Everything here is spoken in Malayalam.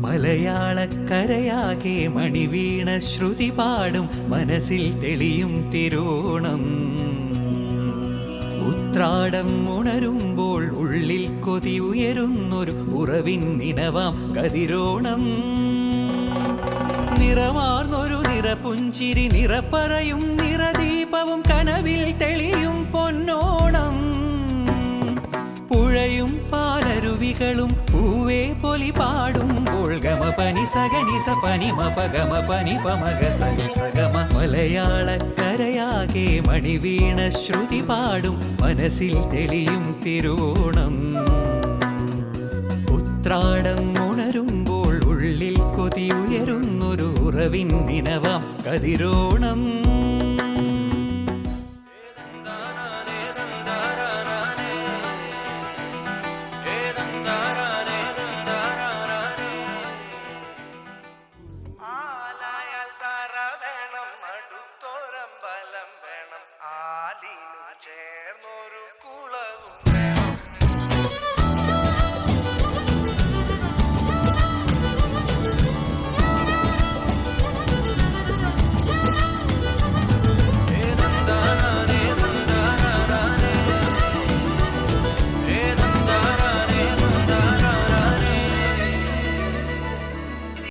മലയാളക്കരയാകെ മണിവീണ ശ്രുതി പാടും മനസ്സിൽ തെളിയും തിരുവോണം. ഉത്രാടം ഉണരുമ്പോൾ ഉള്ളിൽ കൊതി ഉയരുന്നൊരു ഉറവിൻ നിനവാം കതിരോണം. നിറമാർന്നൊരു നിറപുഞ്ചിരി നിറപ്പറയും നിറദീപവും കനവിൽ തെളിയും പൊന്നോണം. പുഴയും പാലരുവികളും പൂവേ പൊലി പാടുമ്പോൾ ഗമ പനി സഗനി സ പനി മപ ഗമ പനി പമഗ സനി സഗമ. മലയാളക്കരയാകെ മണിവീണ ശ്രുതി പാടും മനസ്സിൽ തെളിയും തിരുവോണം. ഉത്രാടം ഉണരുമ്പോൾ ഉള്ളിൽ കൊതി ഉയരുന്നൊരു ഉറവിൻ ദിനവാം കതിരോണം.